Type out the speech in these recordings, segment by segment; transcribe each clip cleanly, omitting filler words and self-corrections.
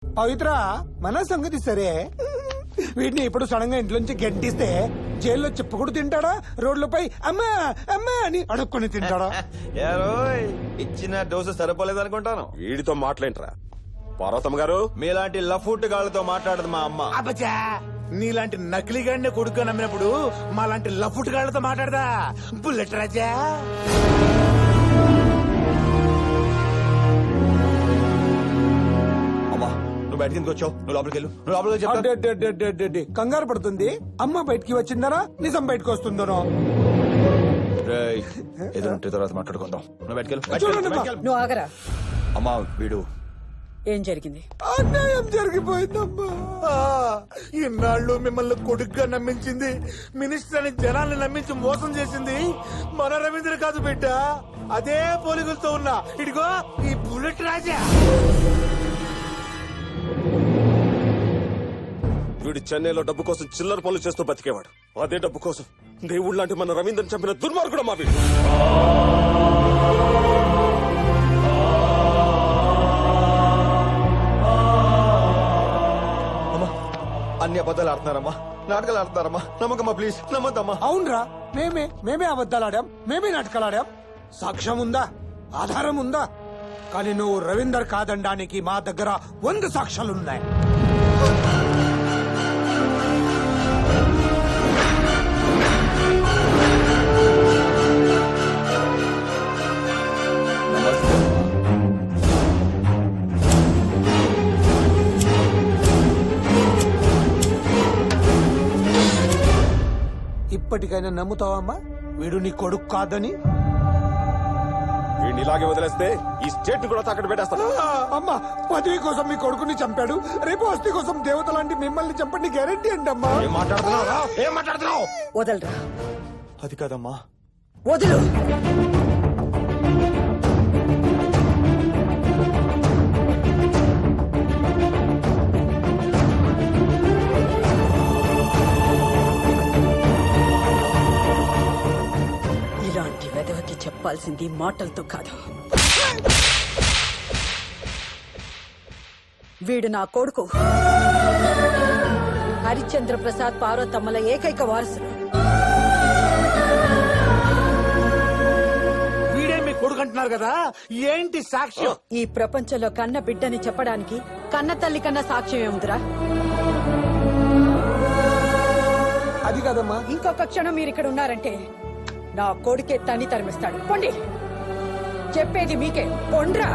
పవిత్ర మన సంగతి సరే, వీటిని ఇప్పుడు సడన్ గా ఇంట్లోంచి గెంటిస్తే జైల్లో చెప్పుకుడు తింటాడా, రోడ్లపై అమ్మా అమ్మా అని అడుక్కొని తింటాడా? ఏరోయ్, ఇచ్చిన డోసు సరిపోలేదు అనుకుంటాను. వీడితో మాట్లాడరా పార్వతమ్మ గారు? మీలాంటి లఫూట్ గాళ్ళతో మాట్లాడదు మా అమ్మ. అబ్బచ్చా, నీలాంటి నకిలీగాడిని కొడుకు నమ్మినప్పుడు మాలాంటి లఫుట్ గాళ్ళతో మాట్లాడదా బుల్లెట్ రాజా? అమ్మా, నువ్వు బయటకి ఎందుకు వచ్చావు? నువ్వు లోపలికి వెళ్ళు, నువ్వు లోపలికి చెప్తా. అడ్డడ్డడ్డడ్డడ్డడ్డి. కంగారు పడుతుంది అమ్మ. బయటికి వచ్చిందనో నిజం బయటకు వస్తుందనో. రేయ్, ఎదురుంటే తర్వాత మాట్లాడుకుందాం. నువ్వు బయటకి వెళ్ళు, బయటకి చూడండి వెళ్ళు, అమ్మా. బయటకి వెళ్ళు. నువ్వు ఆగరా. అమ్మా, వీడు ఏం జరిగింది? అన్యాయం జరిగిపోయిందమ్మా. ఇన్నాళ్ళు మిమ్మల్ని కొడుకుగా నమ్మించింది, మినిస్టర్ అని జనాల్ని నమ్మించి మోసం చేసింది మన రవీంద్ర కాదు బిడ్డ. అదే పోలికలతో ఉన్నా ఇదిగో ఈ బుల్లెట్ రాజా. వీడు చెన్నైలో డబ్బు కోసం చిల్లర పనులు చేస్తూ బతికేవాడు. అదే డబ్బు కోసం దేవుడు లాంటి మన రవీంద్రని చంపిన దుర్మార్గుడు మా వీడు. అన్ని అబద్ధాలు ఆడుతున్నారమ్మా, నాటకాలు ఆడుతున్నారమ్మా. నమ్మకమ్మా, ప్లీజ్ నమ్మద్దమ్మా. అవునరా, మేమే అబద్ధాలాడాం, మేమే నాటకాలాడాం. సాక్ష్యం ఉందా, ఆధారం ఉందా? కానీ నువ్వు రవీందర్ కాదనడానికి మా దగ్గర 100 సాక్ష్యాలున్నాయి. ఇప్పటికైనా నమ్ముతావమ్మా వీడు నీ కొడుకు కాదని? వీడిని ఇలాగే వదిలేస్తే ఈ స్టేట్ కూడా తాకట్టు పెట్టేస్తాడు. అమ్మా, పదవి కోసం మీ కొడుకుని చంపాడు, రేపు ఆస్తి కోసం దేవత లాంటి మిమ్మల్ని చంపండి గ్యారెంటీ అంటమ్మా. ఏం మాట్లాడుతున్నావు? వదలరా. అది కాదమ్మా. వదులు. ఇలాంటి వెధవకి చెప్పాల్సింది మాటలతో కాదు. వీడు నా కొడుకు, హరిశ్చంద్ర ప్రసాద్ పార్వతమ్మల ఏకైక వారసుడు. వీడే మీ కొడుకు అంటున్నారు కదా, ఏంటి సాక్ష్యం? ఈ ప్రపంచంలో కన్న బిడ్డని చెప్పడానికి కన్న తల్లి కన్నా సాక్ష్యం ఏముందిరా? అది కాదమ్మా. ఇంకొక క్షణం మీరు ఇక్కడ ఉన్నారంటే నా కొడుకే తన్ని తరిమిస్తాడు. పొండి, చెప్పేది మీకే. పొండ్రా.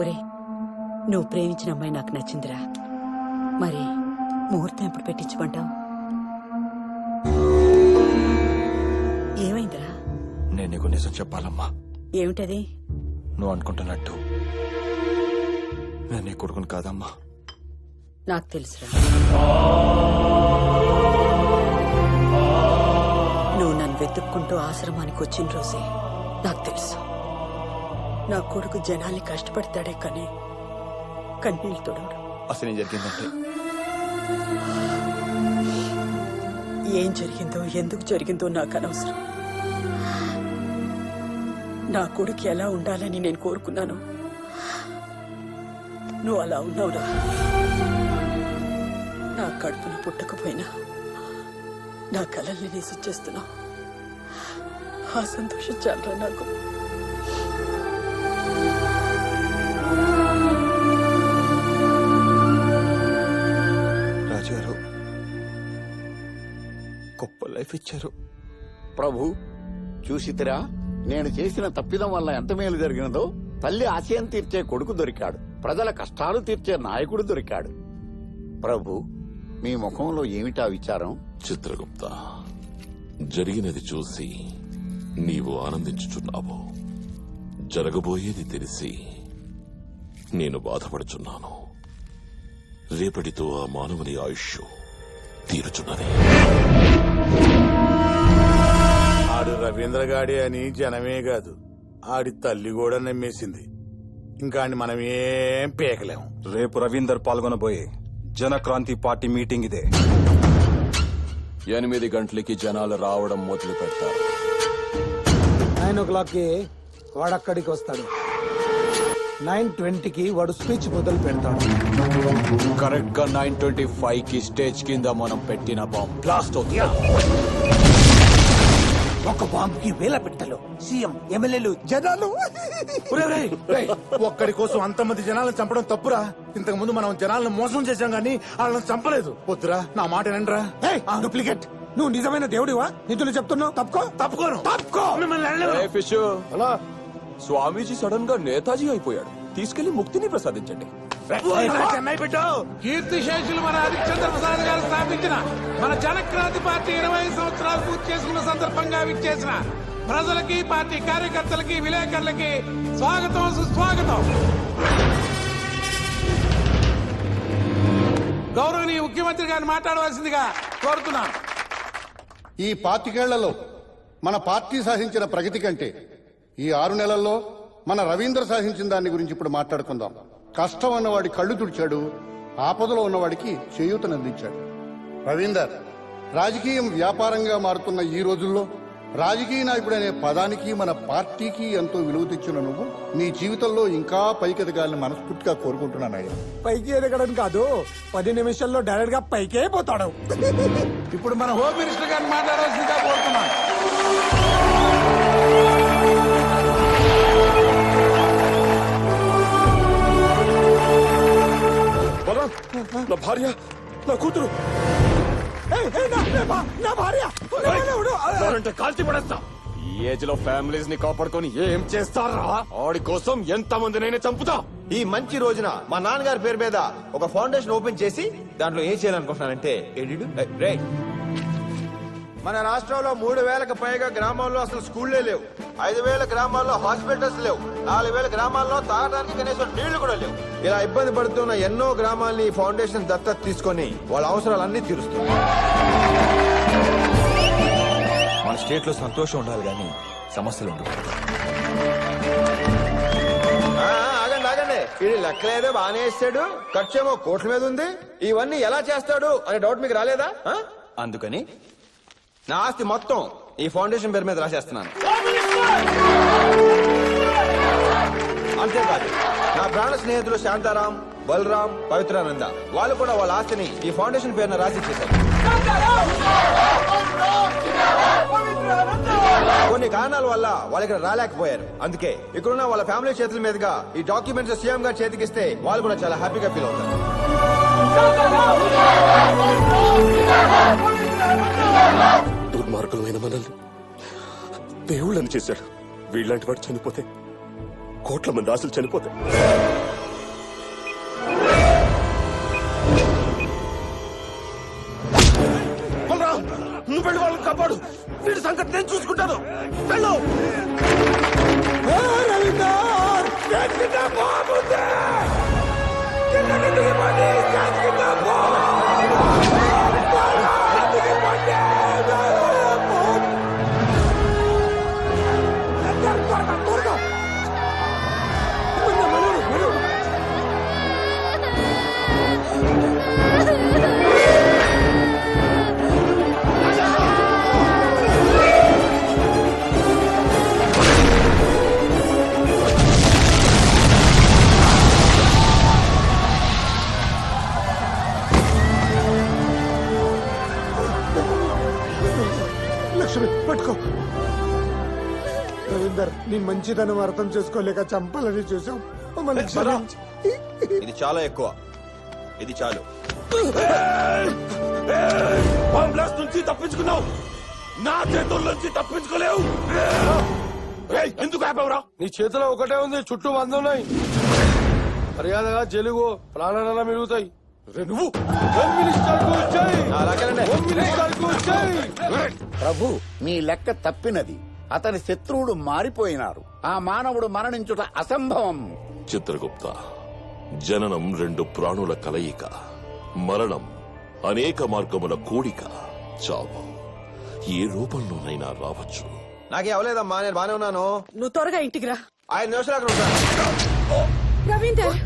ఒరే, నువ్వు ప్రేమించిన అమ్మాయి నాకు నచ్చిందిరా. మరి ముహూర్తం ఎప్పుడు పెట్టించమంటావు? ఏమైందిరా? నేను నీకు నిజం చెప్పాలమ్మా. ఏమిటది? నువ్వు అనుకుంటున్నట్టు నేను నీ కొడుకుని కాదమ్మా. నాకు తెలుసురా. నువ్వు నన్ను వెతుక్కుంటూ ఆశ్రమానికి వచ్చిన రోజే నాకు తెలుసు. నా కొడుకు జనాల్ని కష్టపడతాడే కానీ కన్నీళ్ళు తొడవడు. అసలు ఏం జరిగిందంటే, ఏం జరిగిందో ఎందుకు జరిగిందో నాకు అనవసరం. నా కొడుకు ఎలా ఉండాలని నేను కోరుకున్నాను, నువ్వు అలా ఉన్నావురా. నా కడుపున పుట్టకపోయినా నా కలల్ని నిసిచ్చేస్తున్నావు. ఆ సంతోషం చాలరా నాకు. రాజుగారు గొప్ప లైఫ్ ఇచ్చారు. ప్రభు, చూసితిరా, నేను చేసిన తప్పిదం వల్ల ఎంత మేలు జరిగినదో. తల్లి ఆశయం తీర్చే కొడుకు దొరికాడు, ప్రజల కష్టాలు తీర్చే నాయకుడు దొరికాడు. ప్రభు, మీ ముఖంలో ఏమిటా విచారం? చిత్రగుప్త, జరిగినది చూసి నీవు ఆనందించుచున్నావు, జరగబోయేది తెలిసి నేను బాధపడుచున్నాను. రేపటితో ఆ మానవుని ఆయుష్ తీరుచున్నది. ఆడు రవీంద్ర గాడి అని జనమే కాదు, ఆడి తల్లి కూడా నమ్మేసింది. ఇంకా మనం ఏం పీకలేము. రేపు రవీందర్ పాల్గొనబోయే జనక్రాంతి పార్టీ మీటింగ్ ఇదే. 8 గంటలకి జనాలు రావడం మొదలు పెడతారు. 9 o'clock కి వాడు అక్కడికి వస్తాడు. 9:20కి వాడు స్పీచ్ మొదలు పెడతాడు. కరెక్ట్ గా 9:25 కి స్టేజ్ కింద మనం పెట్టిన బాంబ్ బ్లాస్ట్ అవుతుంది. ఒక బాంబుకి వేల పెట్టలు, సీఎం, ఎమ్మెల్యేలు, జనాలు. ఒక్కడి కోసం అంతమంది జనాలను చంపడం తప్పురా. ఇంతకు ముందు మనం జనాలను మోసం చేశాం గానీ వాళ్ళని చంపలేదు. వద్దురా, నా మాట వినండిరా. డూప్లికేట్. నువ్వు నిజమైన దేవుడివా? నిధులు చెప్తున్నావు. తప్పుకోను. మిమ్మల్ని వెళ్ళలేవు. ఏ ఫిష్ అలా స్వామీజీ సడన్ గా నేతాజీ అయిపోయాడు. తీసుకెళ్లి ముక్తిని ప్రసాదించండి. చెన్నై పెట్టావు. కీర్తిశేషులు మన హరిశ్చంద్ర ప్రసాద్ గారు స్థాపించిన మన జనక్రాంతి పార్టీ 20 సంవత్సరాలు పూర్తి చేసుకున్న సందర్భంగా విచ్చేసిన ప్రజలకి, పార్టీ కార్యకర్తలకి, విలేకరులకి స్వాగతం, సుస్వాగతం. గౌరవనీయ ముఖ్యమంత్రి గారిని మాట్లాడవలసిందిగా కోరుతున్నాను. ఈ 25 మన పార్టీ సాధించిన ప్రగతి కంటే ఈ 6 నెలల్లో మన రవీంద్ర సాధించిన దాని గురించి ఇప్పుడు మాట్లాడుకుందాం. కష్టం ఉన్నవాడి కళ్ళు తుడిచాడు, ఆపదలో ఉన్నవాడికి చేయూతనందించాడు. రవీందర్, రాజకీయం వ్యాపారంగా మారుతున్న ఈ రోజుల్లో రాజకీయ నాయకుడనే పదానికి మన పార్టీకి ఎంతో విలువ తెచ్చిన నువ్వు నీ జీవితంలో ఇంకా పైకెదగాలని మనస్ఫూర్తిగా కోరుకుంటున్నానయ్యా. పైకి ఎదగడం కాదు, 10 నిమిషాల్లో డైరెక్ట్ గా పైకే పోతాడు. ఇప్పుడు మన హోమ్ మినిస్టర్ గారిని మాట్లాడవలసిందిగా కోరుతున్నాను. బలరాం, నా భార్య, నా కూతురు నా భార్య అంటే కాల్చి పడేస్తా. ఈ ఏజ్ లో ఫ్యామిలీస్ ని కాపాడుకొని ఏం చేస్తారా? ఆడి కోసం ఎంత మందినైనా చంపుతా. ఈ మంచి రోజున మా నాన్నగారి పేరు మీద ఒక ఫౌండేషన్ ఓపెన్ చేసి దాంట్లో ఏం చేయాలనుకుంటున్నానంటే మన రాష్ట్రంలో 3,000కు పైగా గ్రామాల్లో అసలు స్కూళ్లే లేవు. 5,000 గ్రామాల్లో హాస్పిటల్స్ లేవు. 4,000 గ్రామాల్లో తాగడానికి కనీసం నీళ్లు కూడా లేవు. ఇలా ఇబ్బంది పడుతున్న ఎన్నో గ్రామాల్ని ఈ ఫౌండేషన్ దత్తత తీసుకొని వాళ్ళ అవసరాలన్నీ తీరుస్తుంది. మన స్టేట్ లో సంతోషం ఉండాలి కానీ సమస్యలు ఉండకూడదు. ఆగండి, ఇది లెక్కలేదో బాగానే ఇస్తాడు, ఖర్చేమో కోట్ల మీద ఉంది. ఇవన్నీ ఎలా చేస్తాడు అనే డౌట్ మీకు రాలేదా? అందుకని నా ఆస్తి మొత్తం ఈ ఫౌండేషన్ పేరు మీద రాసేస్తున్నాను. అంతేకాదు, నా ప్రాణ స్నేహితులు శాంతారాం, బలరాం, పవిత్రానంద వాళ్ళు కూడా వాళ్ళ ఆస్తిని ఈ ఫౌండేషన్ పేరున రాసి చేశారు. కొన్ని కారణాల వల్ల వాళ్ళు ఇక్కడ రాలేకపోయారు. అందుకే ఇక్కడున్న వాళ్ళ ఫ్యామిలీ చేతుల మీదుగా ఈ డాక్యుమెంట్స్ సీఎం గారు చేతికిస్తే వాళ్ళు కూడా చాలా హ్యాపీగా ఫీల్ అవుతారు. దుర్మార్గులమైన మనల్ని దేవుళ్ళని చేశాడు. వీళ్ళంటి వాడు చనిపోతే కోట్ల మంది ఆశలు చనిపోతాయి. నువ్వు వెళ్ళి వాళ్ళని కాపాడు. వీడి సంగతి నేను చూసుకుంటాను. వెళ్ళు. లక్ష్మి పట్టుకో. రవీందర్, నీ మంచితనం అర్థం చేసుకోలేక చంపాలని చూసాం. ఇది చాలా ఎక్కువ. ఇది చాలు. బాంబ్ బ్లాస్ట్ నుంచి తప్పించుకున్నావు, నా చేతుల నుంచి తప్పించుకోలేవు. ఎందుకు ఆపావురా? నీ చేతిలో ఒకటే ఉంది, చుట్టూ 100 ఉన్నాయి. మర్యాదగా జలుగు ప్రాణాల మిగులుతాయి. నువ్వు ప్రభు, మీ లెక్క తప్పినది. అతని శత్రువుడు మారిపోయినారు. ఆ మానవుడు మరణించుట అసంభవం. చిత్రగుప్త, జననం 2 ప్రాణుల కలయిక, మరణం అనేక మార్గముల కూడిక. చావు ఏ రూపంలోనైనా రావచ్చు. నాకే అవలేదమ్మా, నేను బానే ఉన్నాను. నువ్వు త్వరగా ఇంటికి రా. 5 నిమిషాలు అక్కడ ఉంటాను. రవీందర్,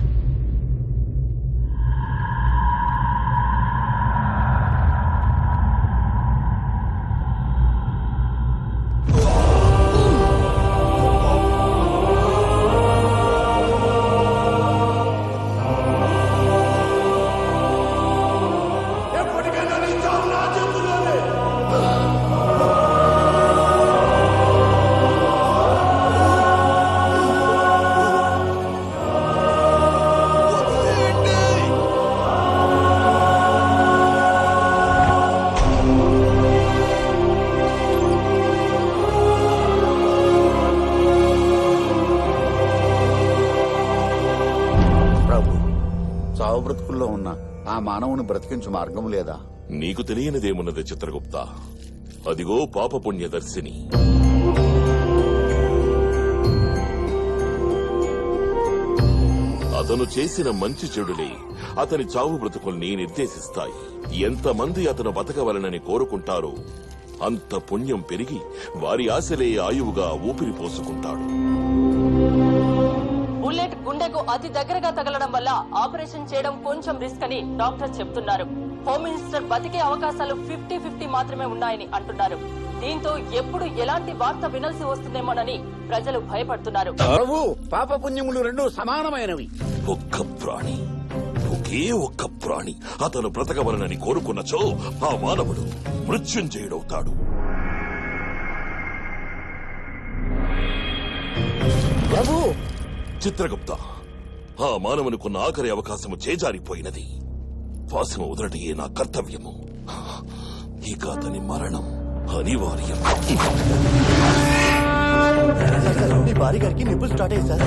మానవుని బ్రతికించు మార్గం లేదా? నీకు తెలియనిదేమున్నది చిత్రగుప్త? అదిగో పాపపుణ్యదర్శిని. అతను చేసిన మంచి చెడులే అతని చావు బ్రతుకుల్ని నిర్దేశిస్తాయి. ఎంతమంది అతను బతకవలనని కోరుకుంటారో అంత పుణ్యం పెరిగి వారి ఆశలే ఆయువుగా ఊపిరి పోసుకుంటాడు. బుల్లెట్ గుండెకు అతి దగ్గరగా తగలడం వల్ల ఆపరేషన్ చేయడం కొంచెం రిస్క్ అని డాక్టర్ చెప్తున్నారు. హోమ్ మినిస్టర్ బతికే అవకాశాలు 50-50 మాత్రమే ఉన్నాయని అంటున్నారు. దీంతో ఎప్పుడు ఎలాంటి వార్త వినాల్సి వస్తుందేమోనని ప్రజలు భయపడుతున్నారు. ప్రభు, పాపపుణ్యములు రెండూ సమానమైనవి. ఒక్క ప్రాణి, ఒకే ఒక్క ప్రాణి అతను బ్రతకవలనని కోరుకున్నచో ఆ మానవుడు మృత్యుంజయుడవుతాడు. ప్రభు, చిత్రగుప్త, ఆ మానవునికున్న ఆఖరి అవకాశము చేజారిపోయినది. పాశము వదలటయే నా కర్తవ్యము. ఇక అతని మరణం అనివార్యం. మీ భార్య గారికి నిప్పులు స్టార్ట్ అయ్యి sir.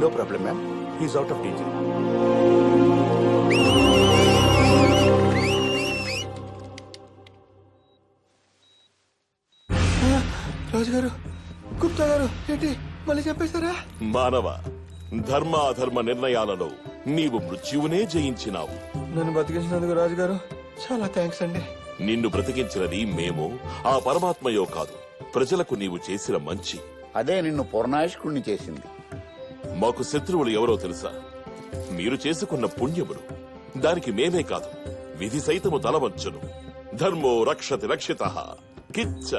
No problem ma'am, he's out of danger. రాజుగారు, గుప్తా గారు, ఏంటి మళ్ళీ చెప్పేశారా? మానవ, ధర్మ అధర్మ నిర్ణయాలలో నీవు మృత్యువునే జయించినావు. నన్ను బతికించినందుకు రాజుగారు చాలా థ్యాంక్స్ అండి. నిన్ను బ్రతికించినది మేము, ఆ పరమాత్మయో కాదు, ప్రజలకు నీవు చేసిన మంచి. అదే నిన్ను పూర్ణాయుష్కుణ్ణి చేసింది. మాకు శత్రువులు ఎవరో తెలుసా? మీరు చేసుకున్న పుణ్యములు. దానికి మేమే కాదు, విధి సైతము తలవంచును. ధర్మో రక్షతి రక్షితః. కిచ్చ